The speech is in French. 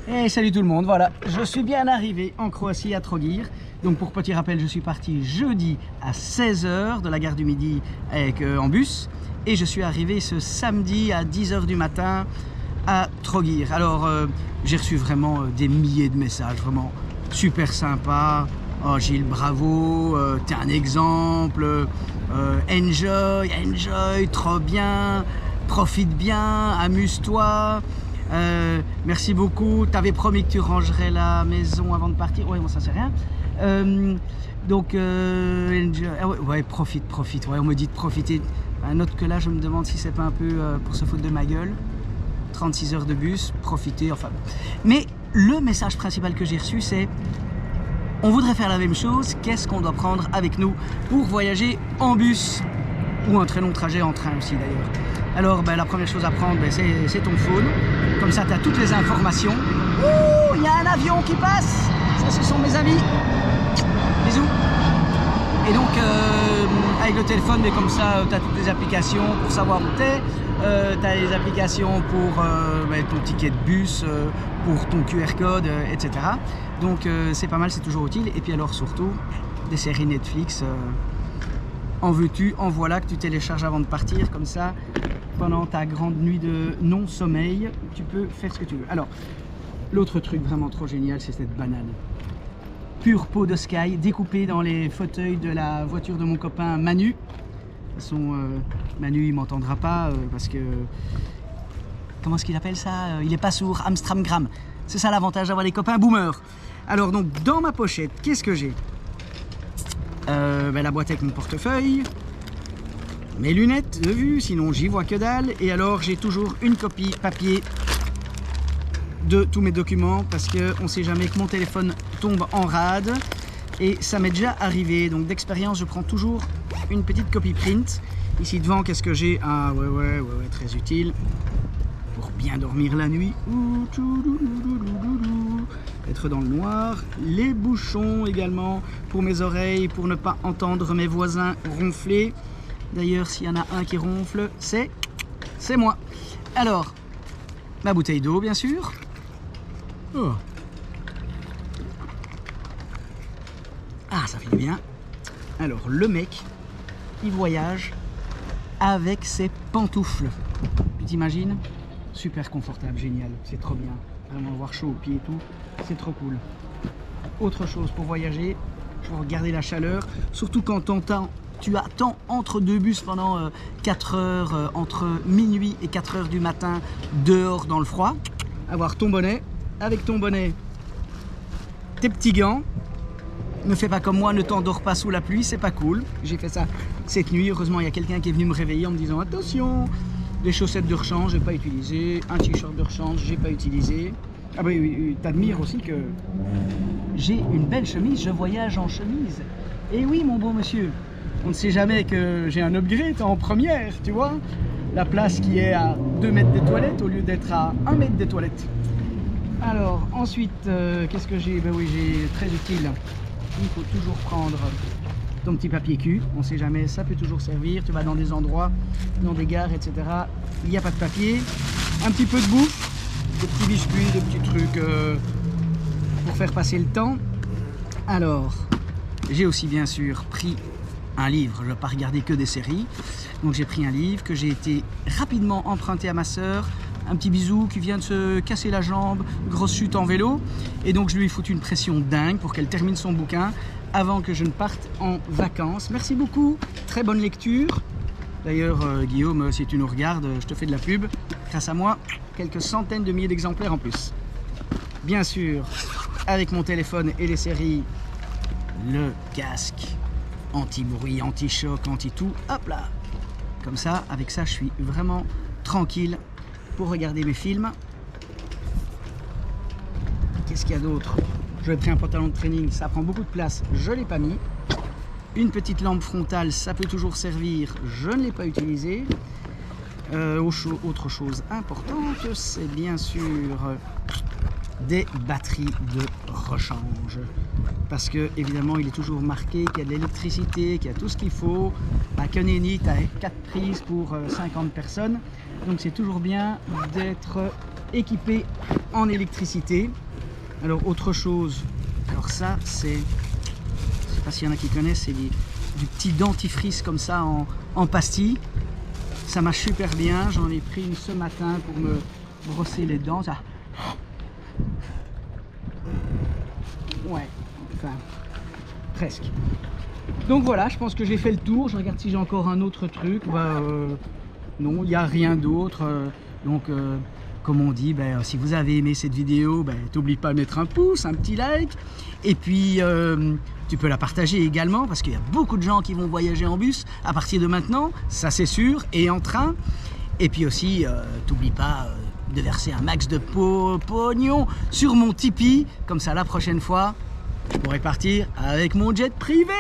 Et salut tout le monde, voilà, je suis bien arrivé en Croatie à Trogir. Donc pour petit rappel, je suis parti jeudi à 16 h de la gare du Midi en bus. Et je suis arrivé ce samedi à 10 h du matin à Trogir. Alors j'ai reçu vraiment des milliers de messages, vraiment super sympa. Oh Gilles, bravo, t'es un exemple, enjoy, trop bien, profite bien, amuse-toi. Merci beaucoup, t'avais promis que tu rangerais la maison avant de partir. Ouais, bon, ça c'est rien. Ouais, profite, ouais, on me dit de profiter. Un autre que là, je me demande si c'est pas un peu pour se foutre de ma gueule. 36 heures de bus, profiter, enfin. Mais le message principal que j'ai reçu, c'est: on voudrait faire la même chose, qu'est-ce qu'on doit prendre avec nous pour voyager en bus ou un très long trajet en train aussi d'ailleurs. Alors la première chose à prendre, c'est ton phone, comme ça tu as toutes les informations. Ouh, il y a un avion qui passe, ça ce sont mes amis, bisous. Et donc avec le téléphone, mais comme ça tu as toutes les applications pour savoir où tu es, tu as les applications pour ton ticket de bus, pour ton QR code, etc. Donc c'est pas mal, c'est toujours utile. Et puis alors surtout, des séries Netflix, en veux-tu, en voilà, que tu télécharges avant de partir, comme ça, pendant ta grande nuit de non-sommeil, tu peux faire ce que tu veux. Alors, l'autre truc vraiment trop génial, c'est cette banane. Pure peau de Sky, découpée dans les fauteuils de la voiture de mon copain Manu. De toute façon, Manu, il m'entendra pas, parce que... Comment est-ce qu'il appelle ça? Il est pas sourd, Amstramgram. C'est ça l'avantage d'avoir des copains boomers. Alors donc, dans ma pochette, qu'est-ce que j'ai? La boîte avec mon portefeuille, mes lunettes de vue, sinon j'y vois que dalle. Et alors j'ai toujours une copie papier de tous mes documents, parce qu'on ne sait jamais que mon téléphone tombe en rade. Et ça m'est déjà arrivé, donc d'expérience je prends toujours une petite copie print. Ici devant, qu'est-ce que j'ai? Ah ouais, très utile pour bien dormir la nuit. Être dans le noir. Les bouchons également pour mes oreilles, pour ne pas entendre mes voisins ronfler. D'ailleurs, s'il y en a un qui ronfle, c'est moi. Alors, ma bouteille d'eau, bien sûr. Oh. Ah, ça fait du bien. Alors, le mec, il voyage avec ses pantoufles. Tu t'imagines? Super confortable, génial, c'est trop bien. Vraiment avoir chaud aux pieds et tout, c'est trop cool. Autre chose pour voyager, pour garder la chaleur, surtout quand tu attends entre deux bus pendant 4 heures, entre minuit et 4 heures du matin, dehors dans le froid. Avoir ton bonnet, avec ton bonnet, tes petits gants. Ne fais pas comme moi, ne t'endors pas sous la pluie, c'est pas cool. J'ai fait ça cette nuit, heureusement il y a quelqu'un qui est venu me réveiller en me disant attention. Des chaussettes de rechange, j'ai pas utilisé. Un t-shirt de rechange, j'ai pas utilisé. Ah bah oui, t'admires aussi que j'ai une belle chemise, je voyage en chemise. Et oui, mon bon monsieur, on ne sait jamais que j'ai un upgrade en première, tu vois. La place qui est à 2 mètres des toilettes au lieu d'être à 1 mètre des toilettes. Alors, ensuite, qu'est-ce que j'ai? Ben oui, j'ai très utile. Il faut toujours prendre ton petit papier cul, on sait jamais, ça peut toujours servir. Tu vas dans des endroits, dans des gares, etc. Il n'y a pas de papier. Un petit peu de bouffe, de petits biscuits, de petits trucs pour faire passer le temps. Alors, j'ai aussi bien sûr pris un livre, je ne vais pas regarder que des séries. Donc j'ai pris un livre que j'ai été rapidement emprunté à ma sœur. Un petit bisou qui vient de se casser la jambe, grosse chute en vélo. Et donc je lui ai foutu une pression dingue pour qu'elle termine son bouquin avant que je ne parte en vacances. Merci beaucoup, très bonne lecture. D'ailleurs, Guillaume, si tu nous regardes, je te fais de la pub. Grâce à moi, quelques centaines de milliers d'exemplaires en plus. Bien sûr, avec mon téléphone et les séries, le casque anti-bruit, anti-choc, anti-tout. Hop là! Comme ça, avec ça, je suis vraiment tranquille pour regarder mes films. Qu'est-ce qu'il y a d'autre? J'avais pris un pantalon de training, ça prend beaucoup de place, je ne l'ai pas mis. Une petite lampe frontale, ça peut toujours servir, je ne l'ai pas utilisé. Autre chose importante, c'est bien sûr des batteries de rechange. Parce que évidemment il est toujours marqué qu'il y a de l'électricité, qu'il y a tout ce qu'il faut. À Keneni, tu as 4 prises pour 50 personnes. Donc c'est toujours bien d'être équipé en électricité. Alors autre chose, alors ça c'est, je sais pas s'il y en a qui connaissent, c'est du petit dentifrice comme ça en pastille. Ça marche super bien, j'en ai pris une ce matin pour me brosser les dents. Ça... Ouais, enfin, presque. Donc voilà, je pense que j'ai fait le tour. Je regarde si j'ai encore un autre truc. Non, il n'y a rien d'autre. Comme on dit, si vous avez aimé cette vidéo, n'oublie pas de mettre un pouce, un petit like. Et puis, tu peux la partager également, parce qu'il y a beaucoup de gens qui vont voyager en bus à partir de maintenant, ça c'est sûr, et en train. Et puis aussi, t'oublie pas de verser un max de pognon sur mon Tipeee. Comme ça, la prochaine fois, je pourrai partir avec mon jet privé.